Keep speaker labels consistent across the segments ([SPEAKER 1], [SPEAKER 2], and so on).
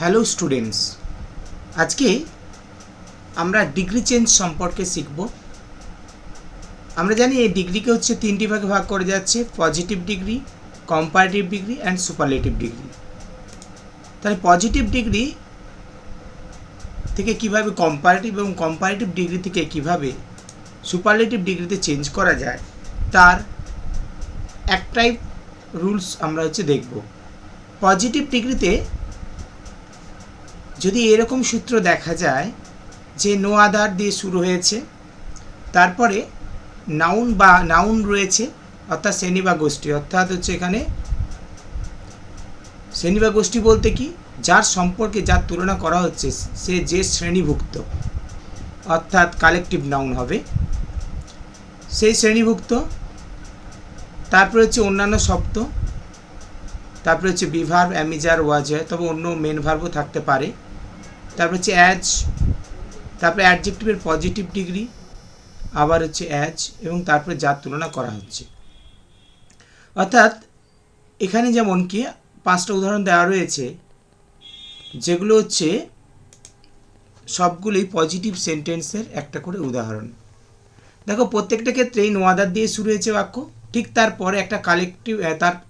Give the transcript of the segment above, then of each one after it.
[SPEAKER 1] Hello students, আজকে আমরা degree change সম্পর্কে শিখব। আমরা জানি এই ডিগ্রিকে হচ্ছে তিনটি ভাগে ভাগ করে যাচ্ছে: positive degree, comparative degree and superlative degree. তাহলে পজিটিভ ডিগ্রি থেকে কিভাবে কম্পারেটিভ এবং কম্পারেটিভ ডিগ্রি থেকে কিভাবে সুপারলেটিভ ডিগ্রিতে চেঞ্জ করা যায় তার একটাই রুলস আমরা দেখব। পজিটিভ ডিগ্রিতে যদি এরকম সূত্র দেখা যায় যে নো আদার দিয়ে শুরু হয়েছে, তারপরে নাউন রয়েছে অর্থাৎ শ্রেণী বা গোষ্ঠী, অর্থাৎ এখানে শ্রেণী বা গোষ্ঠী বলতে কি, যার সম্পর্কে যার তুলনা করা হচ্ছে সে যে শ্রেণীভুক্ত, অর্থাৎ কালেকটিভ নাউন হবে সেই শ্রেণীভুক্ত। তারপরে অন্যান্য শব্দ, তারপরে বিভার্ব, অ্যামিজার, ওয়াজ, তবে অন্য মেন ভার্বও থাকতে পারে। তারপরে অ্যাজ, তারপরে অ্যাডজেক্টিভের পজিটিভ ডিগ্রি, আবার অ্যাজ, এবং তারপরে যার তুলনা করা হচ্ছে। অর্থাৎ এখানে যেমন কি 5টা উদাহরণ দেওয়া রয়েছে, যেগুলো সবগুলি পজিটিভ সেন্টেন্সের একটা করে উদাহরণ। দেখো, প্রত্যেকটা ক্ষেত্রেই নো আদার দিয়ে শুরু হয়েছে বাক্য, ঠিক তারপরে একটা কালেকটিভ,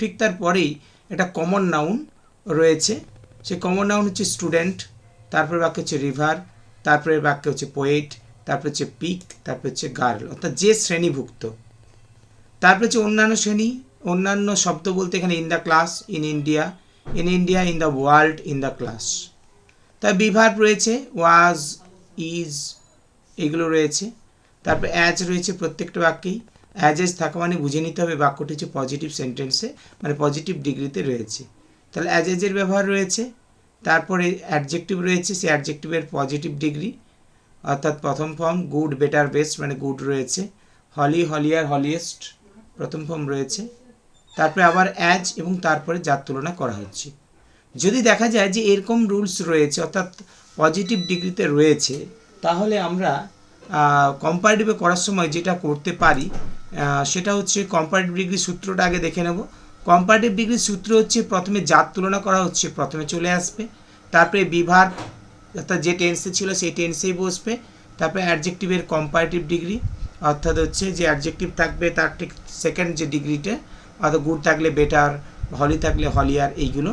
[SPEAKER 1] ঠিক তারপরেই একটা কমন নাউন রয়েছে। সেই কমন নাউন স্টুডেন্ট, তারপরে বাক্য রিভার, তারপরে বাক্য পোয়েট, তারপরে পিক, তারপরে গার্ল, অর্থাৎ যে শ্রেণীভুক্ত। তারপরে অন্যান্য শ্রেণী, অন্যান্য শব্দ বলতে এখানে in the class, in India, in the world, in the class. তার বিভার্ব রয়েছে ওয়াজ, ইজ, এগুলো রয়েছে। তারপরে অ্যাজ রয়েছে প্রত্যেকটা বাক্যেই। অ্যাজ থাকা মানে বুঝে নিতে হবে বাক্যটি পজিটিভ সেন্টেন্সে, মানে পজিটিভ ডিগ্রিতে রয়েছে। তাহলে অ্যাজের ব্যবহার রয়েছে। তারপরে অ্যাডজেক্টিভ রয়েছে, সেই অ্যাডজেক্টিভের পজিটিভ ডিগ্রি, অর্থাৎ প্রথম ফর্ম গুড, বেটার, বেস্ট, মানে গুড রয়েছে। হলি, হলিয়ার, হলিয়েস্ট, প্রথম ফর্ম রয়েছে। তারপরে আবার অ্যাজ, এবং তারপরে যার তুলনা করা হচ্ছে। যদি দেখা যায় যে এরকম রুলস রয়েছে, অর্থাৎ পজিটিভ ডিগ্রিতে রয়েছে, তাহলে আমরা কম্পারেটিভে করার সময় যেটা করতে পারি সেটা কম্পারেটিভ ডিগ্রির সূত্রটা আগে দেখে নেব। কম্পারেটিভ ডিগ্রির সূত্র প্রথমে যার তুলনা করা হচ্ছে প্রথমে চলে আসবে, তারপরে বিভার্ব অর্থাৎ যে টেন্সে ছিল সেই টেন্সেই বসবে, তারপরে অ্যাডজেক্টিভের কম্পারেটিভ ডিগ্রি, অর্থাৎ যে অ্যাডজেক্টিভ থাকবে তার ঠিক সেকেন্ড যে ডিগ্রিটা, অর্থাৎ গুড থাকলে বেটার, হলি থাকলে হলিয়ার, এইগুলো।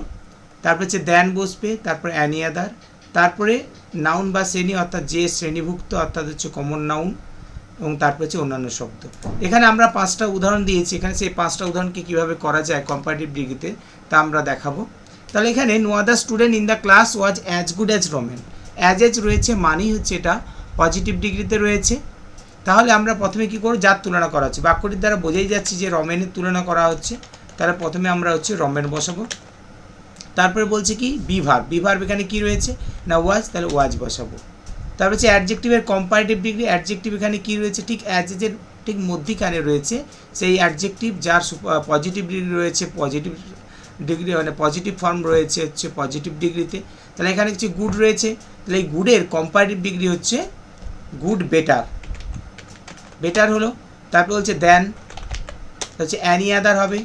[SPEAKER 1] তারপরে দেন বসবে, তারপরে অ্যানি আদার, তারপরে নাউন বা শ্রেণী, অর্থাৎ যে শ্রেণীভুক্ত, অর্থাৎ কমন নাউন, এবং তারপরে অন্যান্য শব্দ। এখানে আমরা 5টা উদাহরণ দিয়েছি, এখানে সেই 5টা উদাহরণকে কীভাবে করা যায় কম্পারেটিভ ডিগ্রিতে তা আমরা দেখাবো। তাহলে এখানে no other student in the class was as good as Ramen. As রয়েছে মানেই এটা পজিটিভ ডিগ্রিতে রয়েছে। তাহলে আমরা প্রথমে কী করব, যার তুলনা করা হচ্ছে, বাক্যটির দ্বারা বোঝাই যাচ্ছে যে রমেনের তুলনা করা হচ্ছে। তাহলে প্রথমে আমরা রমেন বসাবো। তারপরে বলছে কি বিভার্ব এখানে কি রয়েছে না ওয়াজ, তাহলে ওয়াজ বসাবো। তারপর অ্যাডজেক্টিভের কম্পারেটিভ ডিগ্রি, অ্যাডজেক্টিভ এখানে কি রয়েছে, ঠিক অ্যাজের ঠিক মধ্যিখানে রয়েছে সেই অ্যাডজেক্টিভ যার পজিটিভ ডিগ্রি রয়েছে, পজিটিভ ডিগ্রি মানে পজিটিভ ফর্ম রয়েছে পজিটিভ ডিগ্রিতে। তাহলে এখানে গুড রয়েছে, তাহলে এই গুডের comparative degree good, better, better হলো। তারপর দেন, অ্যানি আদার হবে।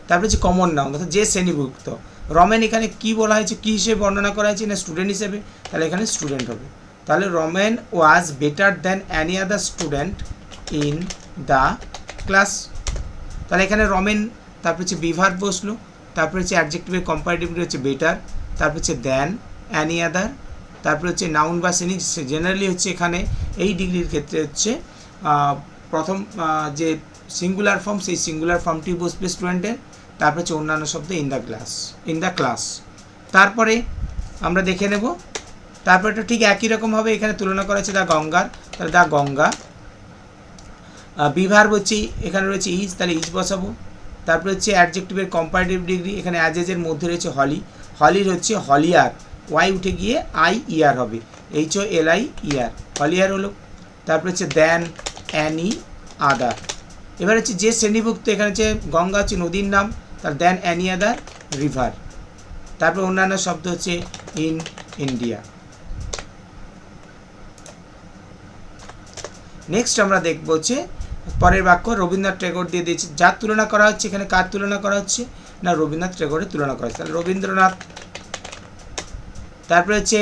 [SPEAKER 1] তারপরে কমন নাউন, অর্থাৎ যে শ্রেণীভুক্ত। রমেন এখানে কি বলা হয়েছে, কী হিসেবে বর্ণনা করা হয়েছে না স্টুডেন্ট হিসেবে, তাহলে এখানে স্টুডেন্ট হবে। তাহলে Ramen was better than any other student in the class. তাহলে এখানে রমেন, তারপর বিভার্ব বসলো, তারপরে অ্যাডজেক্টিভের কম্পারেটিভলি বেটার, তারপর দ্যান, অ্যানি আদার, তারপরে নাউন বা শ্রেণী। জেনারেলি এখানে এই ডিগ্রির ক্ষেত্রে প্রথম যে সিঙ্গুলার ফর্ম, সেই সিঙ্গুলার ফর্মটি বসবে স্টুডেন্টের। তারপরে অন্যান্য শব্দ ইন দ্য ক্লাস। তারপরে আমরা দেখে নেব, তারপরে এটা ঠিক একই রকম হবে, এখানে তুলনা করা হচ্ছে দ্য গঙ্গার, তাহলে দ্য গঙ্গা। বিভার্ব এখানে রয়েছে ইজ, তাহলে ইজ বসাবো। তারপরে অ্যাডজেক্টিভের কম্পারেটিভ ডিগ্রি, এখানে অ্যাজের মধ্যে রয়েছে হলি, হলির হলিয়ার, ওয়াই উঠে গিয়ে আই ইয়ার হবে, HOLI ইয়ার, হলিয়ার হলো। তারপরে দেন, অ্যানি আদার। এবার যে শ্রেণীভুক্ত, এখানে গঙ্গা নদীর নাম, তার দেন অ্যানি আদার রিভার। তারপর অন্যান্য শব্দ ইন ইন্ডিয়া। নেক্সট আমরা দেখব পরের বাক্য রবীন্দ্রনাথ ট্যাগর দিয়ে দিয়েছে, যার তুলনা করা হচ্ছে। এখানে কার তুলনা করা হচ্ছে না রবীন্দ্রনাথ ট্যাগরের তুলনা করা হচ্ছে। তাহলে রবীন্দ্রনাথ তারপরে হচ্ছে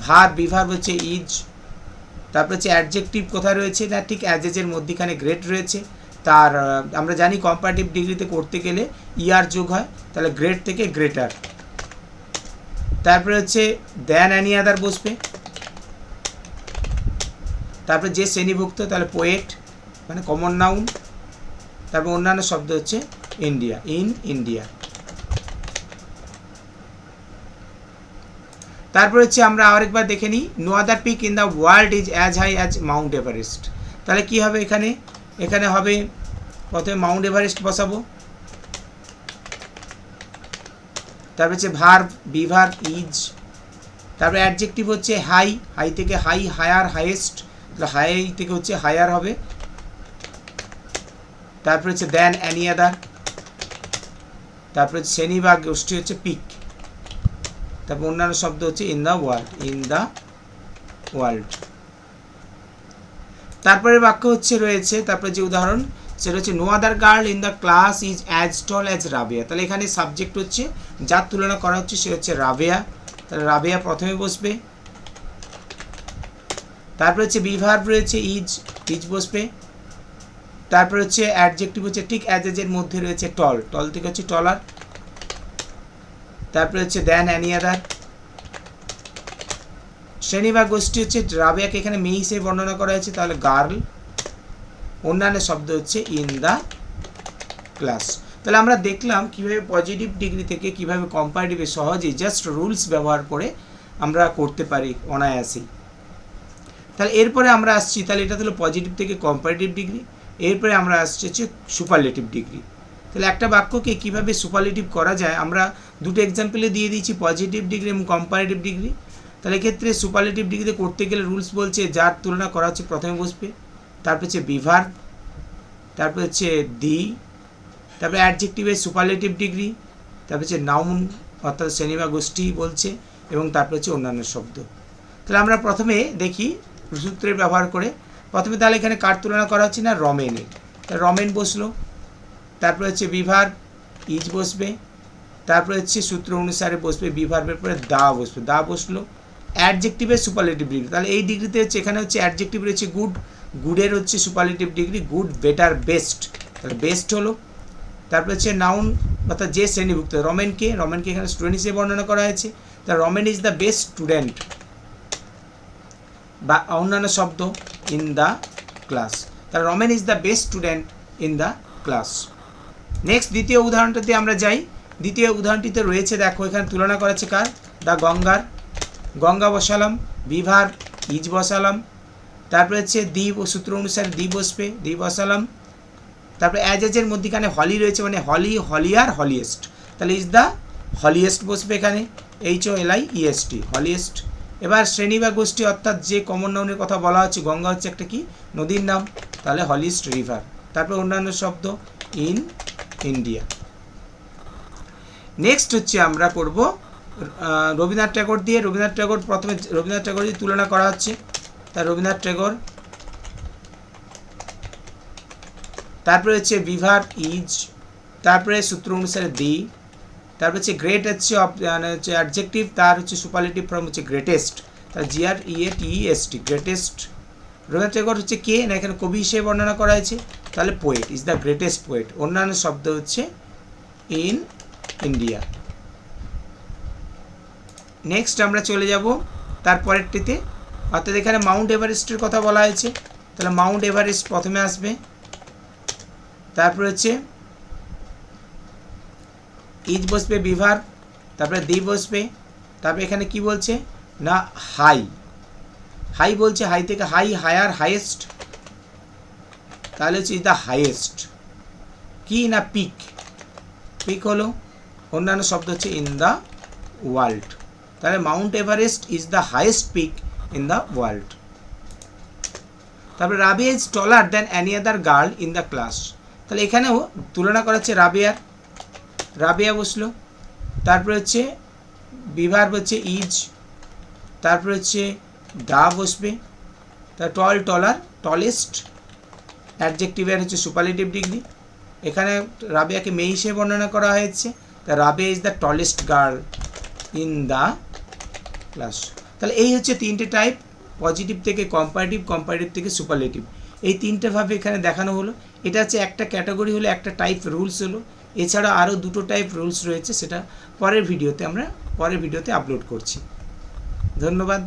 [SPEAKER 1] ভার বিভার হচ্ছে ইজ। তারপরে হচ্ছে অ্যাডজেক্টিভ কোথায় রয়েছে, না ঠিক অ্যাজেজের মধ্যখানে গ্রেট রয়েছে। তার আমরা জানি কম্পারেটিভ ডিগ্রিতে করতে গেলে ইয়ার যোগ হয়, তাহলে গ্রেট থেকে গ্রেটার। তারপরে হচ্ছে দ্যান অ্যানি আদার বসবে। তারপরে যে শ্রেণীভুক্ত, তাহলে পোয়েট মানে কমন নাউন। তারপর অন্যান্য শব্দ হচ্ছে ইন্ডিয়া, ইন ইন্ডিয়া। তারপর হচ্ছে আমরা আরেকবার দেখে নিই, no other peak in the world is as high as mount Everest. তাহলে কি হবে এখানে, এখানে হবে প্রথমে মাউন্ট এভারেস্ট বসাবো। তারপর হচ্ছে ভার্ব বিভার ইজ। তারপরে অ্যাডজেক্টিভ হচ্ছে হাই, হাই থেকে হাই, হায়ার হাইয়েস্ট, তাহলে হাই থেকে হচ্ছে হায়ার হবে। তারপরে হচ্ছে দেন অ্যানি আদার। তারপরে শ্রেণী বা গোষ্ঠী হচ্ছে পিক। তারপর অন্যান্য শব্দ হচ্ছে in the world, in the world. তারপরে বাক্য হচ্ছে রয়েছে, তারপরে যে উদাহরণ সেটা হচ্ছে no other girl in the class is as tall as Rabeya. তাহলে এখানে সাবজেক্ট হচ্ছে যার তুলনা করা হচ্ছে সে হচ্ছে রাবেয়া, তাহলে রাবেয়া প্রথমে বসবে। তারপরে হচ্ছে বিভার্ব রয়েছে ইজ, ইজ বসবে। তারপরে হচ্ছে অ্যাডজেক্টিভ হচ্ছে ঠিক অ্যাজেজের মধ্যে রয়েছে টল, টল থেকে হচ্ছে টলার। তারপরে হচ্ছে দেন অ্যানি আদার। শ্রেণী বা গোষ্ঠী হচ্ছে রাবেয়াকে এখানে মেয়ে হিসেবে বর্ণনা করা হয়েছে, তাহলে গার্ল। অন্যান্য শব্দ হচ্ছে ইন দ্য ক্লাস। তাহলে আমরা দেখলাম কিভাবে পজিটিভ ডিগ্রি থেকে কিভাবে কম্পারেটিভে সহজেই জাস্ট রুলস ব্যবহার করে আমরা করতে পারি অনায়াসেই। তাহলে এরপরে আমরা আসছি, তাহলে এটা হলো পজিটিভ থেকে কম্পারেটিভ ডিগ্রি। এরপরে আমরা আসছি হচ্ছে সুপারলেটিভ ডিগ্রি। তাহলে একটা বাক্যকে কীভাবে সুপারলেটিভ করা যায় আমরা দুটো এক্সাম্পলে দিয়ে দিয়েছি, পজিটিভ ডিগ্রি এবং কম্পারেটিভ ডিগ্রি। তাহলে এক্ষেত্রে সুপারলেটিভ ডিগ্রিতে করতে গেলে রুলস বলছে যার তুলনা করা হচ্ছে প্রথমে বসবে, তারপর হচ্ছে বিভার্ব, তারপর হচ্ছে দি, তারপরে অ্যাডজেক্টিভের সুপারলেটিভ ডিগ্রি, তারপর হচ্ছে নাউন অর্থাৎ শ্রেণী বা গোষ্ঠী বলছে, এবং তারপর হচ্ছে অন্যান্য শব্দ। তাহলে আমরা প্রথমে দেখি সূত্রের ব্যবহার করে। প্রথমে তাহলে এখানে কার তুলনা করা হচ্ছে, না রমেনের, তাহলে রমেন বসলো। তারপরে হচ্ছে বিভার্ব ইজ বসবে। তারপরে হচ্ছে সূত্র অনুসারে বসবে বিভার্বের পরে দা বসবে, দা বসলো। অ্যাডজেক্টিভের সুপারলেটিভ ডিগ্রি, তাহলে এই ডিগ্রিতে হচ্ছে এখানে হচ্ছে অ্যাডজেক্টিভ রয়েছে গুড, গুডের হচ্ছে superlative degree good, better, best, তাহলে বেস্ট হলো। তারপরে হচ্ছে নাউন অর্থাৎ যে শ্রেণীভুক্ত, রমেনকে, রমেনকে এখানে স্টুডেন্ট হিসেবে বর্ণনা করা হয়েছে, তা Ramen is the best student. বা অন্যান্য শব্দ ইন দ্য ক্লাস, তাহলে Ramen is the best student in the class. Next দ্বিতীয় উদাহরণটাতে আমরা যাই। দ্বিতীয় উদাহরণটিতে রয়েছে, দেখো এখানে তুলনা করা হচ্ছে কার, দ্য গঙ্গার, গঙ্গা বসালাম, বিভার ইজ বসালাম। তারপরে হচ্ছে দি, সূত্র অনুসারে দি বসবে, দি বসালাম। তারপরে অ্যাজেজের মধ্যখানে হলি রয়েছে, মানে হলি, হলিয়ার, হলিয়েস্ট, তাহলে ইজ দ্য হলিয়েস্ট বসবে এখানে, HOLIEST, হলিয়েস্ট। এবার শ্রেণী বা গোষ্ঠী অর্থাৎ যে কমন নাউনের কথা বলা হচ্ছে, গঙ্গা হচ্ছে একটা কি নদীর নাম, তাহলে হলিয়েস্ট রিভার। তারপর অন্যান্য শব্দ ইন ইন্ডিয়া। নেক্সট হচ্ছে আমরা করব রবীন্দ্রনাথ ট্যাগর দিয়ে। রবীন্দ্রনাথ ট্যাগর প্রথমে, রবীন্দ্রনাথ ট্যাগর দিয়ে তুলনা করা হচ্ছে, তা রবীন্দ্রনাথ ট্যাগর। তারপরে হচ্ছে বিভার ইজ, তারপরে সূত্র অনুসারে দি। তারপরে হচ্ছে গ্রেট হচ্ছে অ্যাডজেক্টিভ, তার হচ্ছে সুপারলেটিভ ফর্ম হচ্ছে গ্রেটেস্ট, তার GREATEST, গ্রেটেস্ট। রবীন্দ্রনাথ ট্যাগর হচ্ছে কে, না এখানে কবি হিসেবে বর্ণনা করা হয়েছে, তাহলে poet, is the greatest poet. অন্যান্য শব্দ হচ্ছে ইন ইন্ডিয়া। নেক্সট আমরা চলে যাব তারপরেরটিতে, অর্থাৎ এখানে মাউন্ট এভারেস্টের কথা বলা হয়েছে, তাহলে মাউন্ট এভারেস্ট প্রথমে আসবে। তারপরে হচ্ছে ইজ বসবে বিভার, তারপরে দি বসবে। তারপরে এখানে কি বলছে, না হাই, হাই বলছে, হাই থেকে হাই, হায়ার, হাইয়েস্ট, তাহলে হচ্ছে ইজ দ্য হাইয়েস্ট। কি, না পিক, পিক হলো। অন্যান্য শব্দ হচ্ছে ইন দ্য ওয়ার্ল্ড, তাহলে mount Everest is the highest peak in the world. তারপরে Rabia is taller than any other girl in the class, তাহলে এখানেও তুলনা করা হচ্ছে রাবিয়ার, রাবিয়া বসলো। তারপরে হচ্ছে বিভার্ব হচ্ছে ইজ, তারপরে হচ্ছে দা বসবে, তার টল, টলার, টলেস্ট। অ্যাডজেক্টিভের হচ্ছে সুপারলেটিভ ডিগ্রি, এখানে রাবিয়াকে মেয়ে হিসেবে বর্ণনা করা হয়েছে, তা Rabia is the tallest girl in the class. তাহলে এই হচ্ছে তিনটে টাইপ, পজিটিভ থেকে কম্পারেটিভ, কম্পারেটিভ থেকে সুপারলেটিভ। এই তিনটে ভাবে এখানে দেখানো হলো। এটা হচ্ছে একটা ক্যাটাগরি হলো, একটা টাইপ রুলস হলো। এছাড়া আরও দুটো টাইপ রুলস রয়েছে, সেটা পরের ভিডিওতে আপলোড করছি। ধন্যবাদ।